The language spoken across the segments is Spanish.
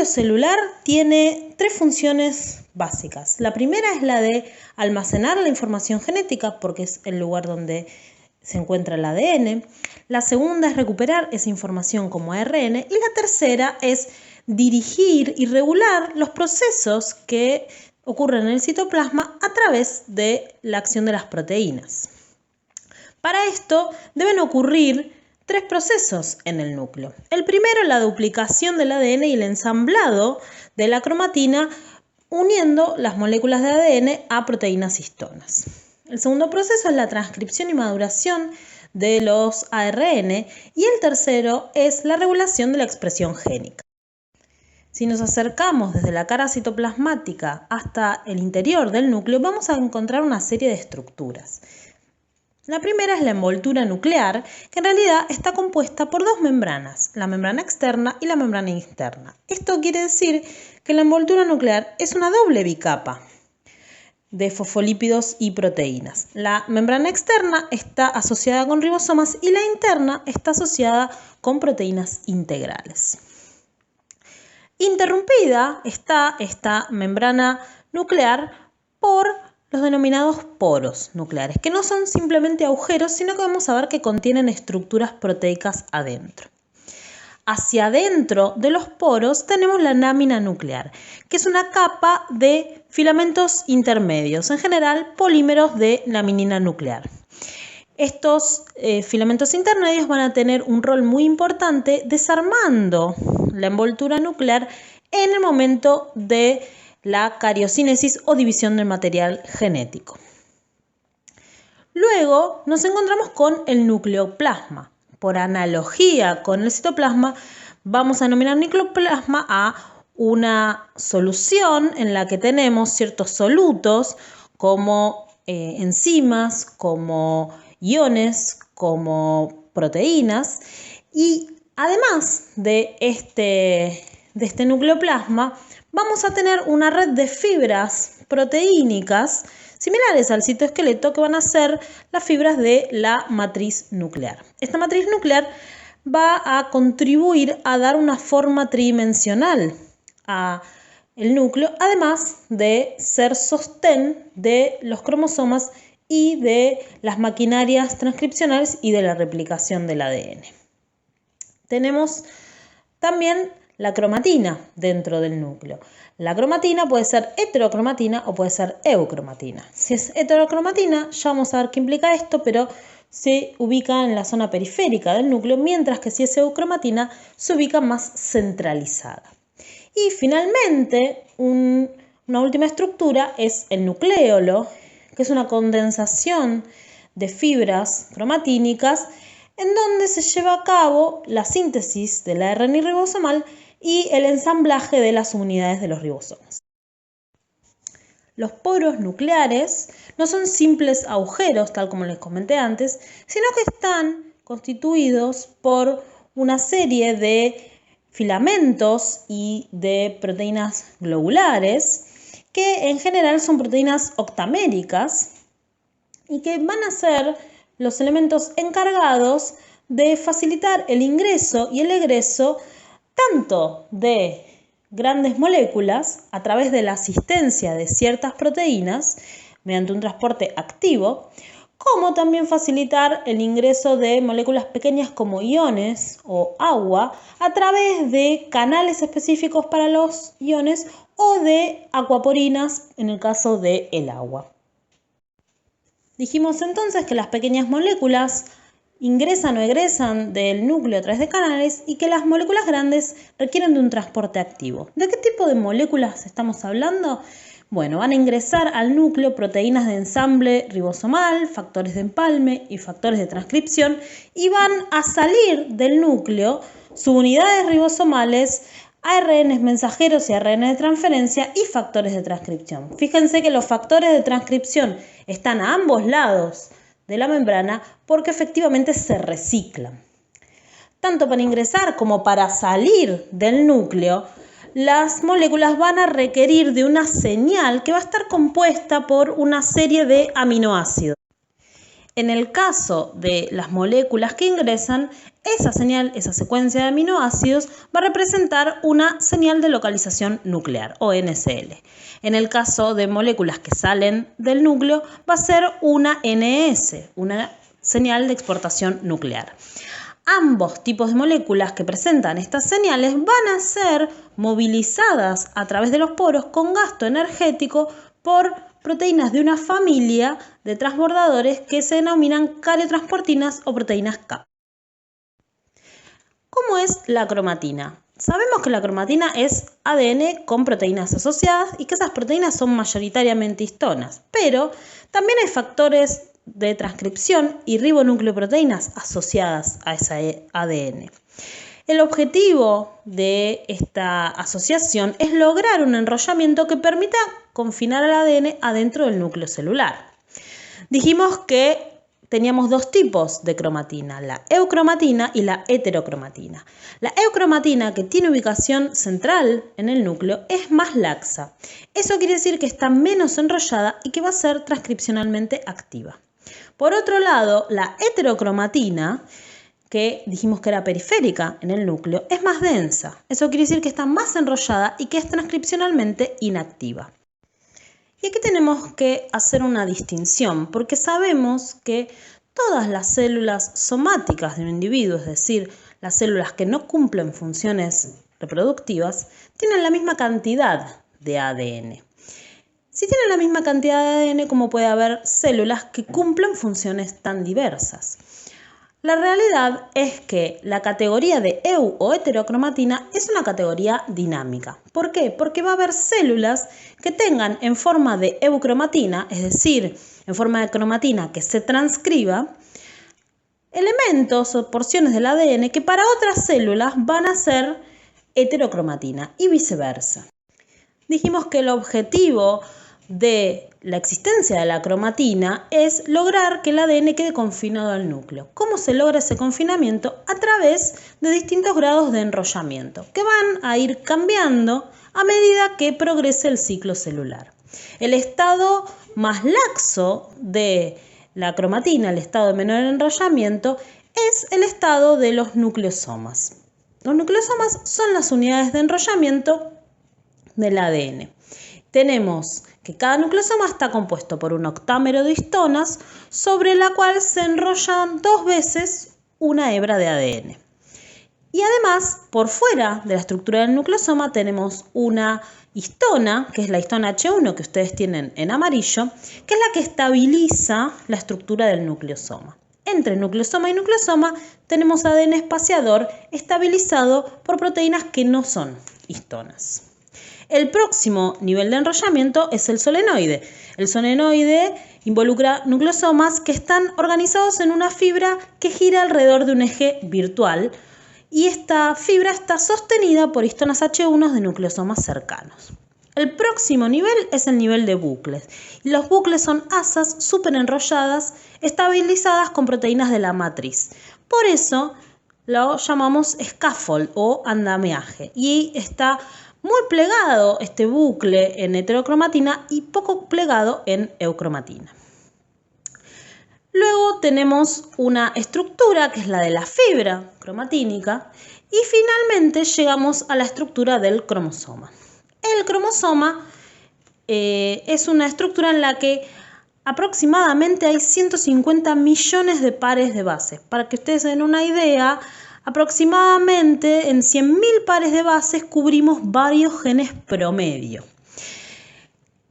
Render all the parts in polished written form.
núcleo celular tiene tres funciones básicas. La primera es la de almacenar la información genética, porque es el lugar donde se encuentra el ADN. La segunda es recuperar esa información como ARN. Y la tercera es dirigir y regular los procesos que ocurren en el citoplasma a través de la acción de las proteínas. Para esto deben ocurrir tres procesos en el núcleo. El primero, la duplicación del ADN y el ensamblado de la cromatina uniendo las moléculas de ADN a proteínas histonas. El segundo proceso es la transcripción y maduración de los ARN y el tercero es la regulación de la expresión génica. Si nos acercamos desde la cara citoplasmática hasta el interior del núcleo, vamos a encontrar una serie de estructuras. La primera es la envoltura nuclear, que en realidad está compuesta por dos membranas, la membrana externa y la membrana interna. Esto quiere decir que la envoltura nuclear es una doble bicapa de fosfolípidos y proteínas. La membrana externa está asociada con ribosomas y la interna está asociada con proteínas integrales. Interrumpida está esta membrana nuclear por los denominados poros nucleares, que no son simplemente agujeros, sino que vamos a ver que contienen estructuras proteicas adentro. Hacia adentro de los poros tenemos la lámina nuclear, que es una capa de filamentos intermedios, en general polímeros de laminina nuclear. Estos filamentos intermedios van a tener un rol muy importante desarmando la envoltura nuclear en el momento de la cariocínesis o división del material genético. Luego nos encontramos con el nucleoplasma. Por analogía con el citoplasma, vamos a denominar nucleoplasma a una solución en la que tenemos ciertos solutos como enzimas, como iones, como proteínas, y además de este nucleoplasma vamos a tener una red de fibras proteínicas similares al citoesqueleto que van a ser las fibras de la matriz nuclear. Esta matriz nuclear va a contribuir a dar una forma tridimensional al núcleo, además de ser sostén de los cromosomas y de las maquinarias transcripcionales y de la replicación del ADN. Tenemos también la cromatina dentro del núcleo. La cromatina puede ser heterocromatina o puede ser eucromatina. Si es heterocromatina, ya vamos a ver qué implica esto, pero se ubica en la zona periférica del núcleo, mientras que si es eucromatina, se ubica más centralizada. Y finalmente, una última estructura es el nucleolo, que es una condensación de fibras cromatínicas en donde se lleva a cabo la síntesis del ARN ribosomal y el ensamblaje de las unidades de los ribosomas. Los poros nucleares no son simples agujeros, tal como les comenté antes, sino que están constituidos por una serie de filamentos y de proteínas globulares, que en general son proteínas octaméricas y que van a ser los elementos encargados de facilitar el ingreso y el egreso tanto de grandes moléculas a través de la asistencia de ciertas proteínas mediante un transporte activo, como también facilitar el ingreso de moléculas pequeñas como iones o agua a través de canales específicos para los iones o de acuaporinas en el caso del agua. Dijimos entonces que las pequeñas moléculas ingresan o egresan del núcleo a través de canales y que las moléculas grandes requieren de un transporte activo. ¿De qué tipo de moléculas estamos hablando? Bueno, van a ingresar al núcleo proteínas de ensamble ribosomal, factores de empalme y factores de transcripción, y van a salir del núcleo subunidades ribosomales, ARNs mensajeros y ARN de transferencia y factores de transcripción. Fíjense que los factores de transcripción están a ambos lados de la membrana porque efectivamente se reciclan. Tanto para ingresar como para salir del núcleo, las moléculas van a requerir de una señal que va a estar compuesta por una serie de aminoácidos. En el caso de las moléculas que ingresan, esa señal, esa secuencia de aminoácidos, va a representar una señal de localización nuclear o NSL. En el caso de moléculas que salen del núcleo, va a ser una NS, una señal de exportación nuclear. Ambos tipos de moléculas que presentan estas señales van a ser movilizadas a través de los poros con gasto energético por proteínas de una familia de transbordadores que se denominan cariotransportinas o proteínas K. ¿Cómo es la cromatina? Sabemos que la cromatina es ADN con proteínas asociadas y que esas proteínas son mayoritariamente histonas, pero también hay factores de transcripción y ribonucleoproteínas asociadas a ese ADN. El objetivo de esta asociación es lograr un enrollamiento que permita confinar al ADN adentro del núcleo celular. Dijimos que teníamos dos tipos de cromatina, la eucromatina y la heterocromatina. La eucromatina, que tiene ubicación central en el núcleo, es más laxa. Eso quiere decir que está menos enrollada y que va a ser transcripcionalmente activa. Por otro lado, la heterocromatina, que dijimos que era periférica en el núcleo, es más densa. Eso quiere decir que está más enrollada y que es transcripcionalmente inactiva. Y aquí tenemos que hacer una distinción, porque sabemos que todas las células somáticas de un individuo, es decir, las células que no cumplen funciones reproductivas, tienen la misma cantidad de ADN. Si tienen la misma cantidad de ADN, ¿cómo puede haber células que cumplen funciones tan diversas? La realidad es que la categoría de eu o heterocromatina es una categoría dinámica. ¿Por qué? Porque va a haber células que tengan en forma de eucromatina, es decir, en forma de cromatina que se transcriba, elementos o porciones del ADN que para otras células van a ser heterocromatina y viceversa. Dijimos que el objetivo de la existencia de la cromatina es lograr que el ADN quede confinado al núcleo. ¿Cómo se logra ese confinamiento? A través de distintos grados de enrollamiento que van a ir cambiando a medida que progrese el ciclo celular. El estado más laxo de la cromatina, el estado de menor enrollamiento, es el estado de los nucleosomas. Los nucleosomas son las unidades de enrollamiento del ADN. Tenemos que cada nucleosoma está compuesto por un octámero de histonas sobre la cual se enrollan 2 veces una hebra de ADN. Y además, por fuera de la estructura del nucleosoma tenemos una histona, que es la histona H1 que ustedes tienen en amarillo, que es la que estabiliza la estructura del nucleosoma. Entre nucleosoma y nucleosoma tenemos ADN espaciador estabilizado por proteínas que no son histonas. El próximo nivel de enrollamiento es el solenoide. El solenoide involucra nucleosomas que están organizados en una fibra que gira alrededor de un eje virtual y esta fibra está sostenida por histonas H1 de nucleosomas cercanos. El próximo nivel es el nivel de bucles. Los bucles son asas súper enrolladas, estabilizadas con proteínas de la matriz. Por eso lo llamamos scaffold o andamiaje y está muy plegado este bucle en heterocromatina y poco plegado en eucromatina. Luego tenemos una estructura que es la de la fibra cromatínica y finalmente llegamos a la estructura del cromosoma. El cromosoma es una estructura en la que aproximadamente hay 150 millones de pares de bases. Para que ustedes den una idea, aproximadamente en 100.000 pares de bases cubrimos varios genes promedio.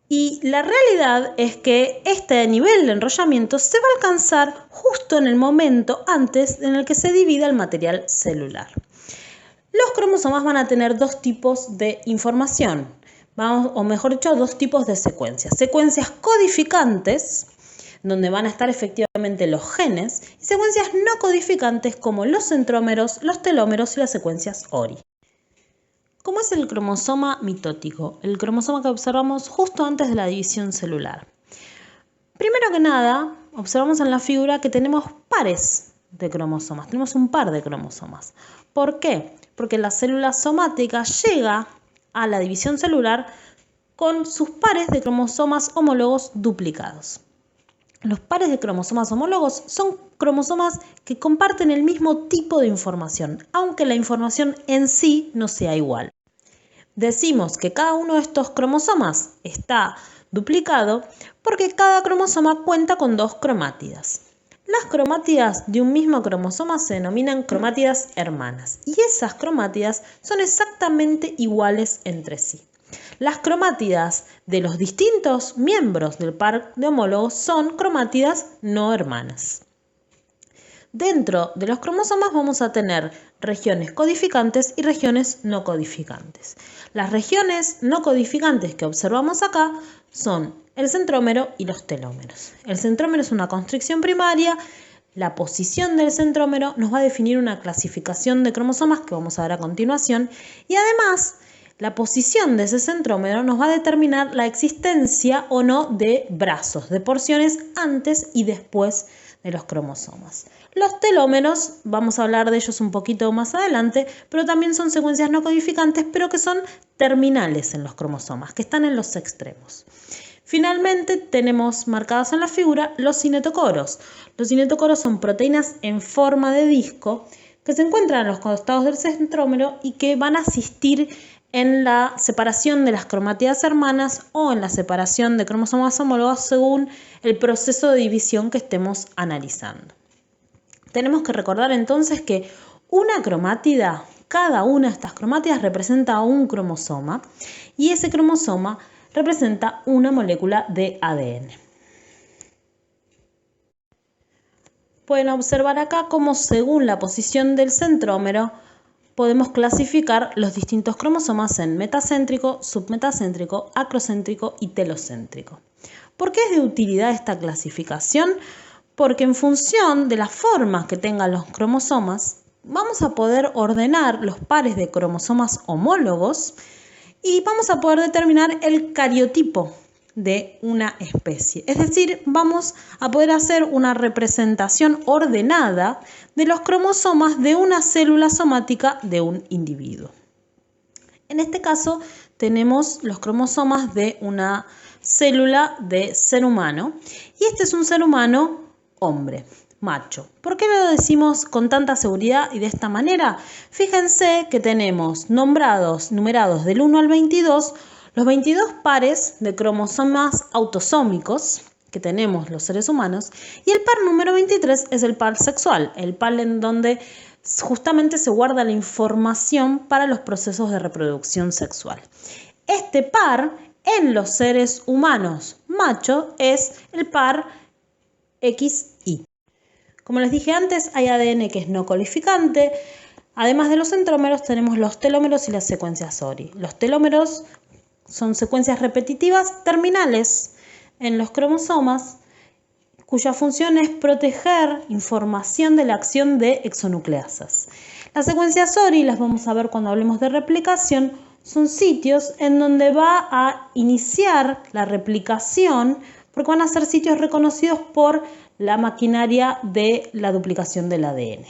Y la realidad es que este nivel de enrollamiento se va a alcanzar justo en el momento antes en el que se divida el material celular. Los cromosomas van a tener 2 tipos de información, o mejor dicho, 2 tipos de secuencias. Secuencias codificantes, donde van a estar efectivamente los genes, y secuencias no codificantes como los centrómeros, los telómeros y las secuencias ORI. ¿Cómo es el cromosoma mitótico? El cromosoma que observamos justo antes de la división celular. Primero que nada, observamos en la figura que tenemos pares de cromosomas, tenemos un par de cromosomas. ¿Por qué? Porque la célula somática llega a la división celular con sus pares de cromosomas homólogos duplicados. Los pares de cromosomas homólogos son cromosomas que comparten el mismo tipo de información, aunque la información en sí no sea igual. Decimos que cada uno de estos cromosomas está duplicado porque cada cromosoma cuenta con 2 cromátidas. Las cromátidas de un mismo cromosoma se denominan cromátidas hermanas y esas cromátidas son exactamente iguales entre sí. Las cromátidas de los distintos miembros del par de homólogos son cromátidas no hermanas. Dentro de los cromosomas vamos a tener regiones codificantes y regiones no codificantes. Las regiones no codificantes que observamos acá son el centrómero y los telómeros. El centrómero es una constricción primaria. La posición del centrómero nos va a definir una clasificación de cromosomas que vamos a ver a continuación y además la posición de ese centrómero nos va a determinar la existencia o no de brazos, de porciones antes y después de los cromosomas. Los telómeros, vamos a hablar de ellos un poquito más adelante, pero también son secuencias no codificantes, pero que son terminales en los cromosomas, que están en los extremos. Finalmente tenemos marcados en la figura los cinetocoros. Los cinetocoros son proteínas en forma de disco que se encuentran en los costados del centrómero y que van a asistir en la separación de las cromátidas hermanas o en la separación de cromosomas homólogos según el proceso de división que estemos analizando. Tenemos que recordar entonces que una cromátida, cada una de estas cromátidas representa un cromosoma y ese cromosoma representa una molécula de ADN. Pueden observar acá cómo según la posición del centrómero podemos clasificar los distintos cromosomas en metacéntrico, submetacéntrico, acrocéntrico y telocéntrico. ¿Por qué es de utilidad esta clasificación? Porque en función de las formas que tengan los cromosomas, vamos a poder ordenar los pares de cromosomas homólogos y vamos a poder determinar el cariotipo de una especie. Es decir, vamos a poder hacer una representación ordenada de los cromosomas de una célula somática de un individuo. En este caso tenemos los cromosomas de una célula de ser humano y este es un ser humano hombre, macho. ¿Por qué lo decimos con tanta seguridad y de esta manera? Fíjense que tenemos numerados del 1 al 22 los 22 pares de cromosomas autosómicos que tenemos los seres humanos y el par número 23 es el par sexual, el par en donde justamente se guarda la información para los procesos de reproducción sexual. Este par en los seres humanos macho es el par XY. Como les dije antes, hay ADN que es no codificante. Además de los centrómeros tenemos los telómeros y las secuencias ORI. Los telómeros son secuencias repetitivas terminales en los cromosomas cuya función es proteger información de la acción de exonucleasas. Las secuencias ORI, las vamos a ver cuando hablemos de replicación, son sitios en donde va a iniciar la replicación porque van a ser sitios reconocidos por la maquinaria de la duplicación del ADN.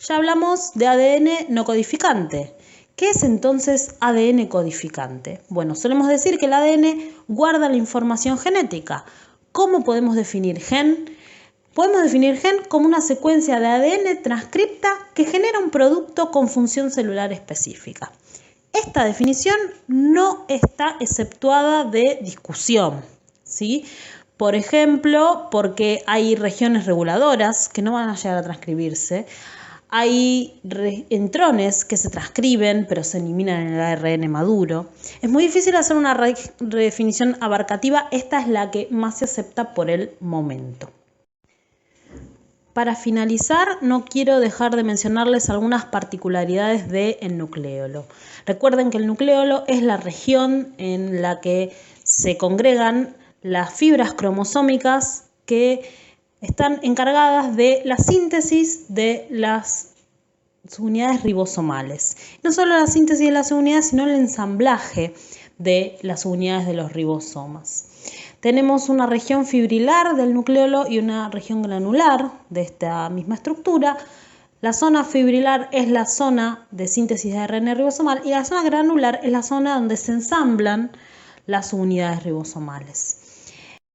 Ya hablamos de ADN no codificante. ¿Qué es entonces ADN codificante? Bueno, solemos decir que el ADN guarda la información genética. ¿Cómo podemos definir gen? Podemos definir gen como una secuencia de ADN transcripta que genera un producto con función celular específica. Esta definición no está exceptuada de discusión, ¿sí? Por ejemplo, porque hay regiones reguladoras que no van a llegar a transcribirse. Hay intrones que se transcriben pero se eliminan en el ARN maduro. Es muy difícil hacer una redefinición abarcativa. Esta es la que más se acepta por el momento. Para finalizar, no quiero dejar de mencionarles algunas particularidades del nucleolo. Recuerden que el nucleolo es la región en la que se congregan las fibras cromosómicas que están encargadas de la síntesis de las unidades ribosomales. No solo la síntesis de las unidades, sino el ensamblaje de las unidades de los ribosomas. Tenemos una región fibrilar del nucleolo y una región granular de esta misma estructura. La zona fibrilar es la zona de síntesis de ARN ribosomal y la zona granular es la zona donde se ensamblan las unidades ribosomales.